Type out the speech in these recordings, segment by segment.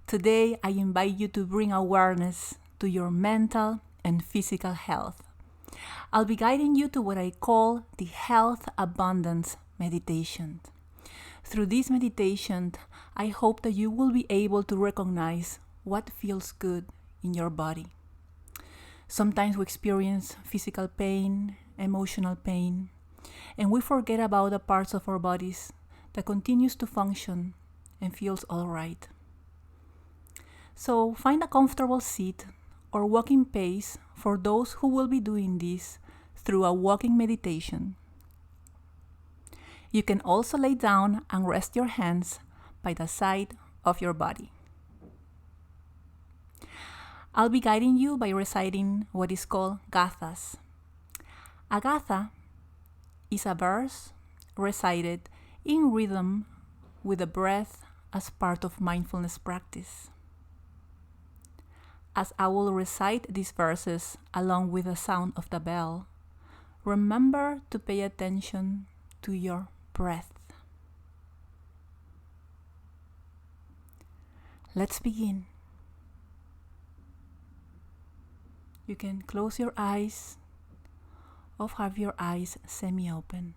Today, I invite you to bring awareness to your mental and physical health. I'll be guiding you to what I call the Health Abundance Meditation. Through this meditation, I hope that you will be able to recognize what feels good in your body. Sometimes we experience physical pain, emotional pain, and we forget about the parts of our bodies that continues to function and feels all right. So find a comfortable seat or walking pace for those who will be doing this through a walking meditation. You can also lay down and rest your hands by the side of your body. I'll be guiding you by reciting what is called gathas. A gatha is a verse recited in rhythm with the breath as part of mindfulness practice. As I will recite these verses along with the sound of the bell, remember to pay attention to your breath. Let's begin. You can close your eyes or have your eyes semi-open.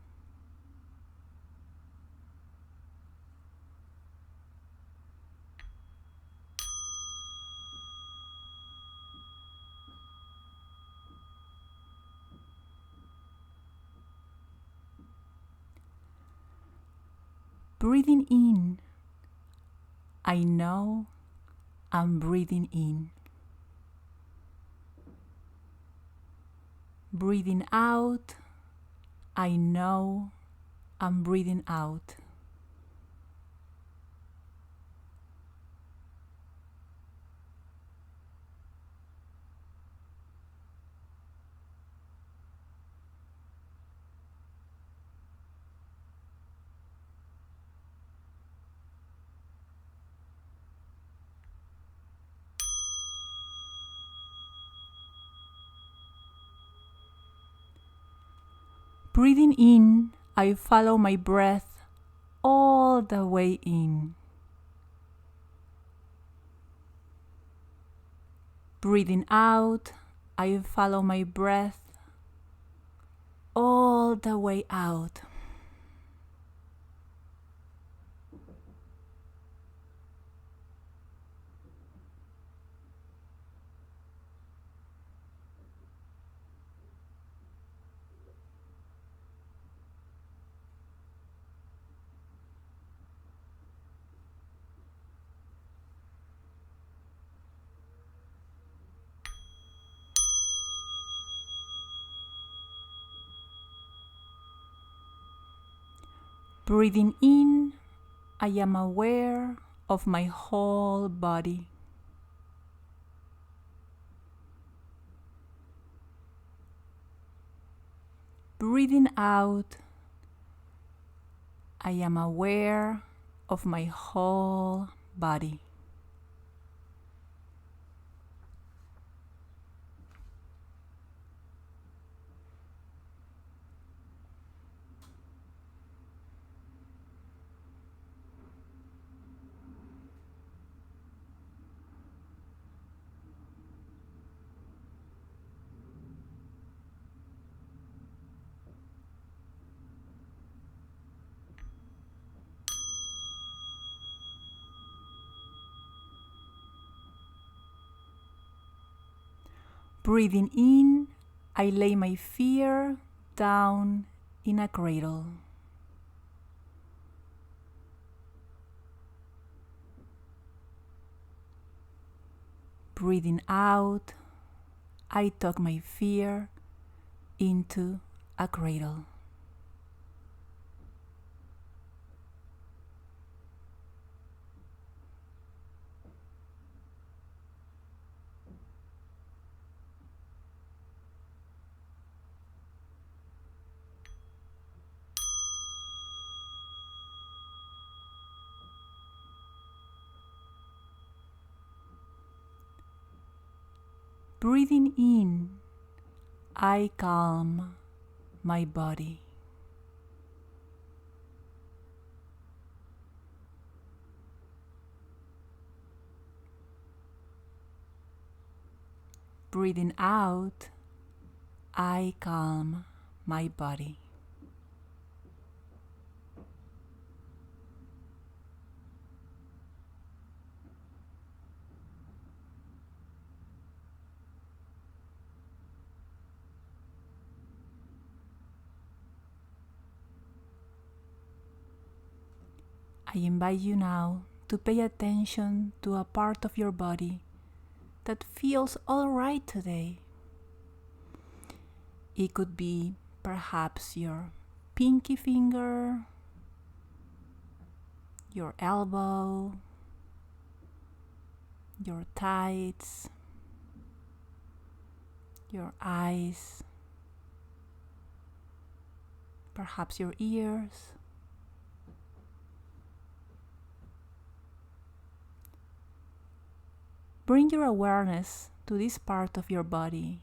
Breathing in, I know I'm breathing in. Breathing out, I know I'm breathing out. Breathing in, I follow my breath all the way in. Breathing out, I follow my breath all the way out. Breathing in, I am aware of my whole body. Breathing out, I am aware of my whole body. Breathing in, I lay my fear down in a cradle. Breathing out, I tuck my fear into a cradle. Breathing in, I calm my body. Breathing out, I calm my body. I invite you now to pay attention to a part of your body that feels all right today. It could be perhaps your pinky finger, your elbow, your thighs, your eyes, perhaps your ears. Bring your awareness to this part of your body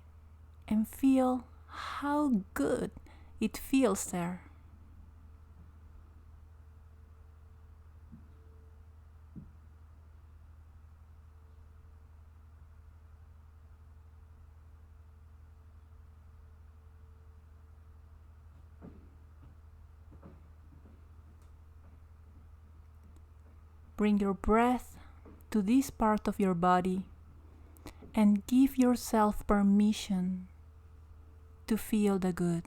and feel how good it feels there. Bring your breath to this part of your body and give yourself permission to feel the good.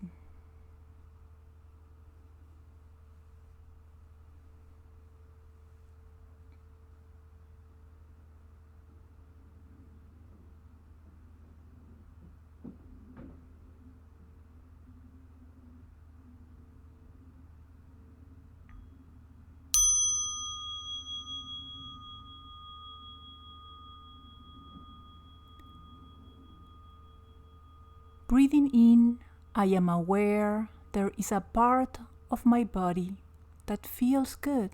Breathing in, I am aware there is a part of my body that feels good.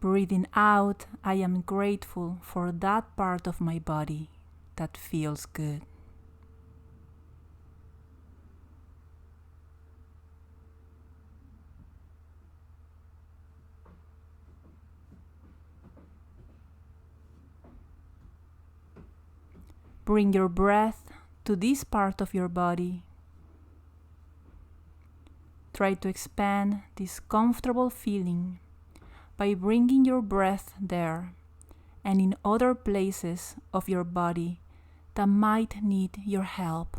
Breathing out, I am grateful for that part of my body that feels good. Bring your breath to this part of your body. Try to expand this comfortable feeling by bringing your breath there and in other places of your body that might need your help.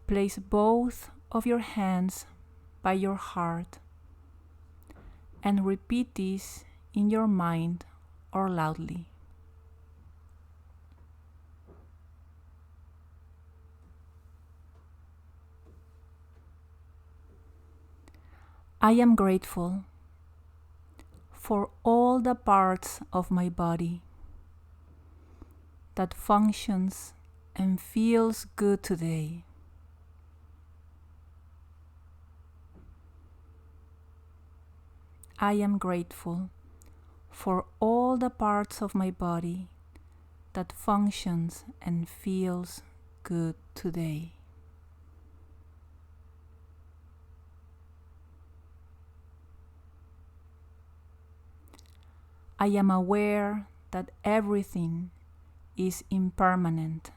Place both of your hands by your heart and repeat this in your mind or loudly. I am grateful for all the parts of my body that functions and feels good today. I am grateful for all the parts of my body that functions and feels good today. I am aware that everything is impermanent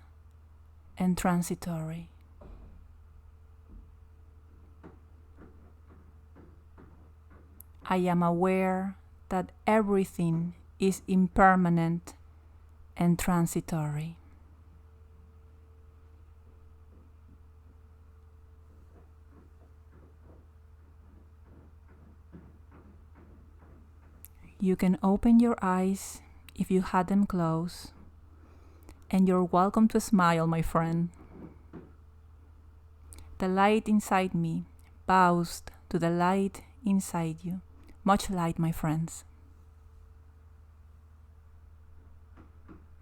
and transitory. I am aware that everything is impermanent and transitory. You can open your eyes if you had them closed, and you're welcome to smile, my friend. The light inside me bows to the light inside you. Much light, my friends.